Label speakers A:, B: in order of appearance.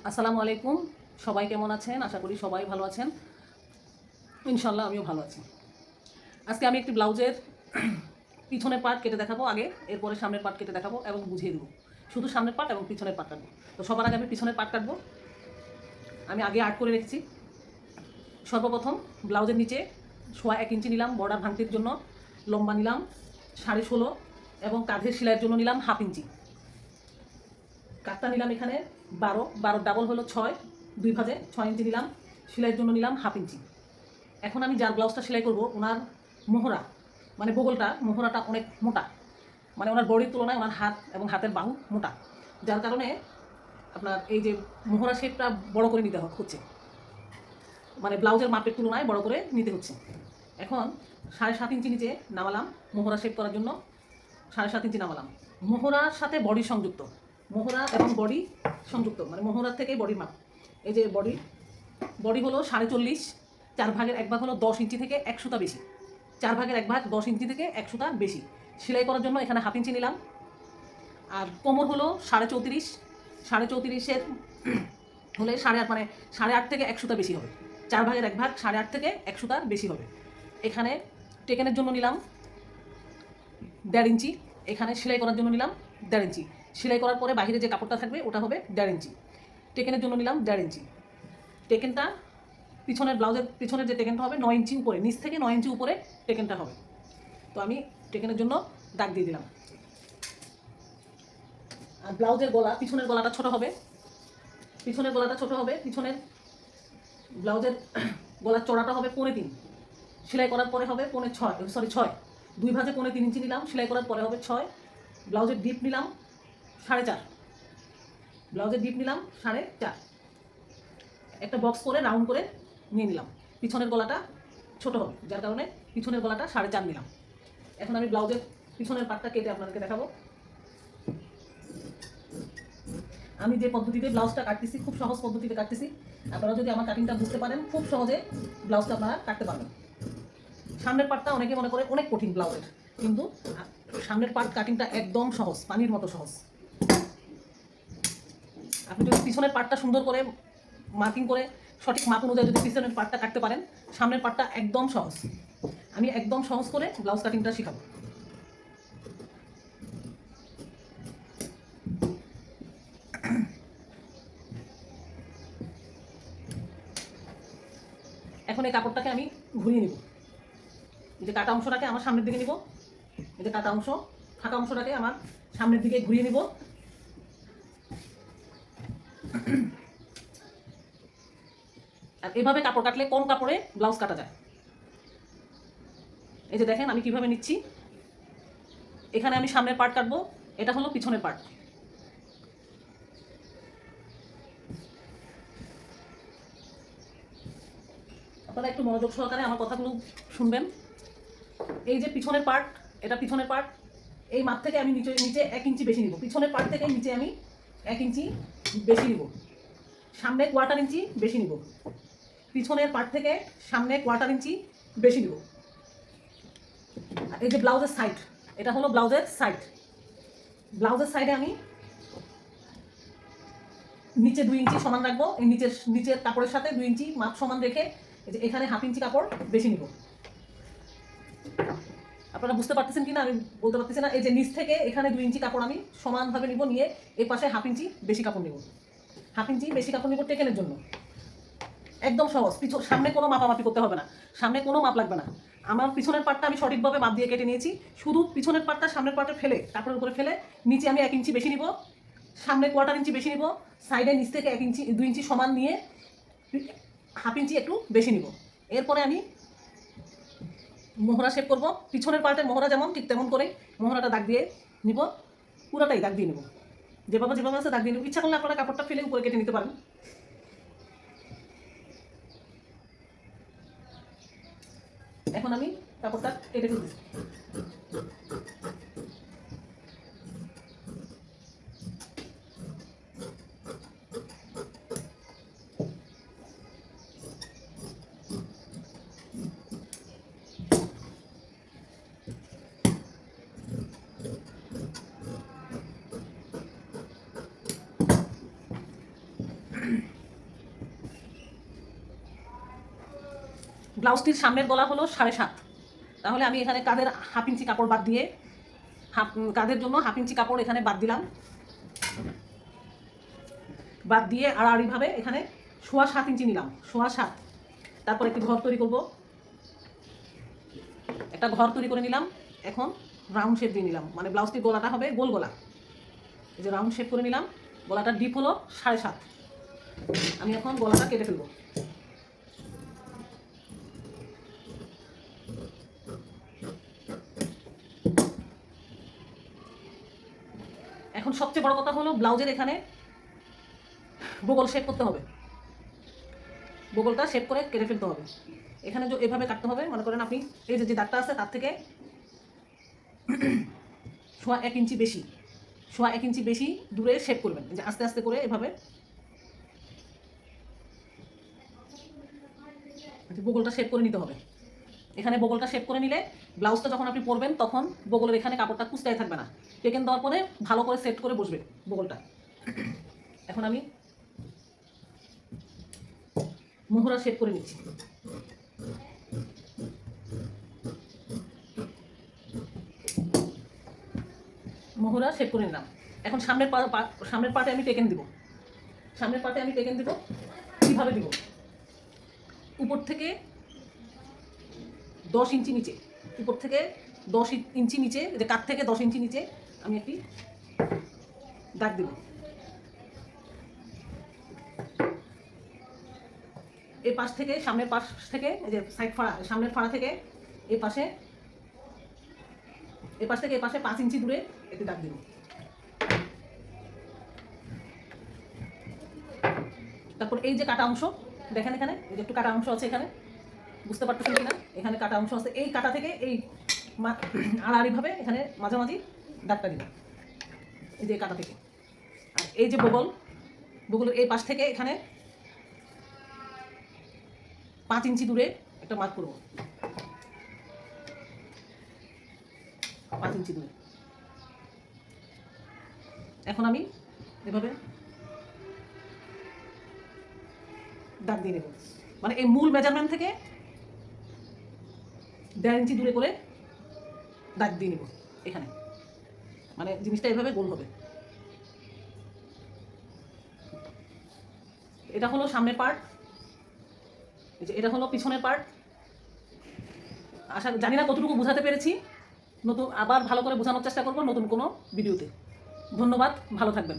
A: আসসালামু আলাইকুম। সবাই কেমন আছেন? আশা করি সবাই ভালো আছেন। ইনশাল্লাহ আমিও ভালো আছি। আজকে আমি একটি ব্লাউজের পিছনের পার্ট কেটে দেখাবো আগে, এরপরে সামনের পার্ট কেটে দেখাবো এবং বুঝিয়ে দেবো। শুধু সামনের পার্ট এবং পিছনের পার্ট কাটবো। তো সবার আগে আমি পিছনের পার্ট কাটবো। আমি আগে আর্ট করে রেখেছি। সর্বপ্রথম ব্লাউজের নিচে 1.5 ইঞ্চি নিলাম বর্ডার ভাঙতির জন্য, লম্বা নিলাম 16.5 এবং কাঁধের সেলাইয়ের জন্য নিলাম 1/2 ইঞ্চি। কাটটা নিলাম এখানে 12 ডাবল হলো 6, 2 ভাজে 6 ইঞ্চি নিলাম। সেলাইয়ের জন্য নিলাম 1/2 ইঞ্চি। এখন আমি যার ব্লাউজটা সেলাই করব ওনার মোহরা মানে মোহরাটা অনেক মোটা, মানে ওনার বডির তুলনায় ওনার হাত এবং হাতের বাহু মোটা, যার কারণে আপনার এই যে মোহরা শেপটা বড় করে নিতে হচ্ছে, মানে ব্লাউজের মাপের তুলনায় বড় করে নিতে হচ্ছে। এখন 7.5 ইঞ্চি নিচে নামালাম মোহরা শেপ করার জন্য, 7.5 ইঞ্চি নামালাম। মোহরার সাথে বডি সংযুক্ত, মোহরা এবং বডি সংযুক্ত, মানে মোহরার থেকে বডির মাপ। এই যে বডি হলো 40.5, 4 ভাগের 1 ভাগ হলো 10 ইঞ্চি থেকে 1 সুতা বেশি, 4 ভাগের 1 ভাগ 10 ইঞ্চি থেকে 1 সুতা বেশি। সেলাই করার জন্য এখানে 1/2 ইঞ্চি নিলাম। আর কোমর হলো 34.5, 34.5-এর হলে 8.5, মানে 8.5 থেকে 1 সুতা বেশি হবে। 4 ভাগের 1 ভাগ 8.5 থেকে 1 সুতা বেশি হবে। এখানে টেকেনের জন্য নিলাম 1.5 ইঞ্চি, এখানে সেলাই করার জন্য নিলাম 1.5 ইঞ্চি। সেলাই করার পরে বাইরে যে কাপড়টা থাকবে ওটা হবে 1.5 ইঞ্চি। টেকেনের জন্য নিলাম 1.5 ইঞ্চি। টেকেনটা পিছনের ব্লাউজের পিছনের যে টেকেনটা হবে 9 ইঞ্চি উপরে, নিচ থেকে 9 ইঞ্চি উপরে টেকেনটা হবে। তো আমি টেকেনের জন্য দাগ দিয়ে দিলাম। আর ব্লাউজের গলা, পিছনের গলাটা ছোট হবে, পিছনের ব্লাউজের গলার চড়াটা হবে 3.5। সেলাই করার পরে হবে 6, 2 ভাজে 3.5 ইঞ্চি নিলাম। সেলাই করার পরে হবে 6। ব্লাউজের ডিপ নিলাম 4.5, ব্লাউজের ডিপ নিলাম 4.5। একটা বক্স করে রাউন্ড করে নিয়ে নিলাম। পিছনের গলাটা ছোট হবে, যার কারণে পিছনের গলাটা 4.5 নিলাম। এখন আমি ব্লাউজের পিছনের পাটটা কেটে আপনাদেরকে দেখাবো। আমি যে পদ্ধতিতে ব্লাউজটা কাটতেছি খুব সহজ পদ্ধতিতে কাটতেছি। আপনারা যদি আমার কাটিংটা বুঝতে পারেন খুব সহজে ব্লাউজটা আপনারা কাটতে পারবেন। সামনের পাটটা অনেকে মনে করে অনেক কঠিন ব্লাউজের, কিন্তু সামনের পাট কাটিংটা একদম সহজ, পানির মতো সহজ। আপনি যদি পিছনের পাটটা সুন্দর করে মার্কিং করে সঠিক মাপ অনুযায়ী যদি পিছনের পাটটা কাটতে পারেন, সামনের পাটটা একদম সহজ। আমি একদম সহজ করে ব্লাউজ কাটিংটা শেখাবো। এখন এই কাপড়টাকে আমি ঘুরিয়ে নিব। এই যে কাটা অংশটাকে আমার সামনের দিকে নিব, এই যে কাটা অংশ, ফাঁকা অংশটাকে আমার সামনের দিকে ঘুরিয়ে নিব। আর এভাবে কাপড় কাটলে কম কাপড়ে ব্লাউজ কাটা যায়। এই যে দেখেন আমি কিভাবে নিচ্ছি। এখানে আমি সামনের পার্ট কাটবো, এটা হলো পিছনের পার্ট। আপনারা একটু মনোযোগ সহকারে আমার কথাগুলো শুনবেন। এই যে পিছনের পার্ট, এটা পিছনের পার্ট। এই মাপ থেকে আমি নিচে 1 ইঞ্চি বেশি নিব। পিছনের পার্ট থেকে নিচে আমি 1 ইঞ্চি বেশি নিব, সামনে 1/4 ইঞ্চি বেশি নিব। পিছনের পার্ট থেকে সামনে 1/4 ইঞ্চি বেশি নিব। এই যে ব্লাউজের সাইড, এটা হলো ব্লাউজের সাইড। ব্লাউজের সাইডে আমি নিচে 2 ইঞ্চি সমান রাখবো। এই নিচের কাপড়ের সাথে 2 ইঞ্চি মাপ সমান রেখে এই যে এখানে 1/2 ইঞ্চি কাপড় বেশি নিব। আপনারা বুঝতে পারতেছেন কিনা আমি বলতে পারতেছি না। এই যে নিচ থেকে এখানে 2 ইঞ্চি কাপড় আমি সমানভাবে নিব, নিয়ে এই পাশে 1/2 ইঞ্চি বেশি কাপড় নিব। 1/2 ইঞ্চি বেশি কাপড় নিব টেকেনের জন্য। একদম সহজ, সামনে কোনো মাপামাপি করতে হবে না, সামনে কোনো মাপ লাগবে না। আমার পিছনের পাটটা আমি সঠিকভাবে মাপ দিয়ে কেটে নিয়েছি। শুধু পিছনের পাটটা সামনের পাটে ফেলে, কাপড়ের উপরে ফেলে নিচে আমি 1 ইঞ্চি বেশি নিব, সামনে 1/4 ইঞ্চি বেশি নিব, সাইডে নিচ থেকে 1 ইঞ্চি 2 ইঞ্চি সমান নিয়ে 1/2 ইঞ্চি একটু বেশি নিব। এরপরে আমি মোহরা শেপ করব। পিছনের পার্টের মোহরা যেমন ঠিক তেমন করে মোহরাটা দাগ দিয়ে নিব, পুরোটাই দাগ দিয়ে নেব। যেভাবে আছে দাগ দিয়ে নেব। ইচ্ছা করলে আপনারা কাপড়টা ফেলে উপরে কেটে নিতে পারেন। এখন আমি কাপড়টা কেটে ফেলতেছি। ব্লাউজটির সামনের গলা হলো 7.5, তাহলে আমি এখানে কাঁধের 1/2 ইঞ্চি কাপড় বাদ দিয়ে কাঁধের জন্য 1/2 ইঞ্চি কাপড় এখানে বাদ দিলাম, বাদ দিয়ে আড়াআড়িভাবে এখানে 7.25 ইঞ্চি নিলাম, 7.25। তারপর একটি ঘর তৈরি করব, একটা ঘর তৈরি করে নিলাম। এখন রাউন্ড শেপ দিয়ে নিলাম, মানে ব্লাউজটির গলাটা হবে গোল গলা। এই যে রাউন্ড শেপ করে নিলাম, গলাটার ডিপ হলো 7.5। আমি এখন গলাটা কেটে ফেলবো। এখন সবচেয়ে বড় কথা হলো ব্লাউজের এখানে বগল শেপ করতে হবে, বগলটা শেপ করে কেটে ফেলতে হবে। এখানে যে এভাবে কাটতে হবে, মনে করেন আপনি এই যে দাগটা আছে তার থেকে 1.25 ইঞ্চি বেশি, 1.25 ইঞ্চি বেশি দূরে শেপ করবেন। যে আস্তে আস্তে করে এভাবে বগলটা শেপ করে নিতে হবে। এখানে বগলটা শেপ করে নিলে ব্লাউজটা যখন আপনি পরবেন তখন বগলের এখানে কাপড়টা কুঁচকায় থাকবে না, টেকেন দেওয়ার পরে ভালো করে সেট করে বসবে বগলটা। এখন আমি মোহরা শেপ করে নিচ্ছি। মোহরা শেপ করে নিলাম। এখন সামনের পার্টে আমি টেকেন দিব। সামনের পার্টে আমি টেকেন দিব, কীভাবে দিব? উপর থেকে 10 ইঞ্চি নিচে, উপর থেকে 10 ইঞ্চি নিচে, যে কাঠ থেকে 10 ইঞ্চি নিচে আমি একটি দাগ দেব। এই পাশ থেকে, সামনের পাশ থেকে, এই যে সাইড ফাড়া, সামনের ফাড়া থেকে এই পাশে, এই পাশ থেকে এই পাশে 5 ইঞ্চি দূরে একটি দাগ দেব। তারপর এই যে কাটা অংশ দেখেন, এখানে এই যে একটু কাটা অংশ আছে, এখানে বুঝতে পারতেছেন কিনা, এখানে কাটা অংশ আছে, এই কাটা থেকে এই আড়াআড়িভাবে এখানে মাঝামাঝি দাগটা দিন, এই যে কাটা থেকে। আর এই যে বগলের এই পাশ থেকে এখানে 5 ইঞ্চি দূরে একটা মার্ক করব, 5 ইঞ্চি দূরে। এখন আমি এভাবে দাগ দিয়ে নেব, মানে এই মূল মেজারমেন্ট থেকে 1.5 ইঞ্চি দূরে করে দাগ দিয়ে নেব এখানে, মানে জিনিসটা এভাবে গোল হবে। এটা হলো সামনের পার্ট, এটা হলো পিছনের পার্ট। জানি না কতটুকু বোঝাতে পেরেছি, নতুন আবার ভালো করে বোঝানোর চেষ্টা করব নতুন কোনো ভিডিওতে। ধন্যবাদ, ভালো থাকবেন।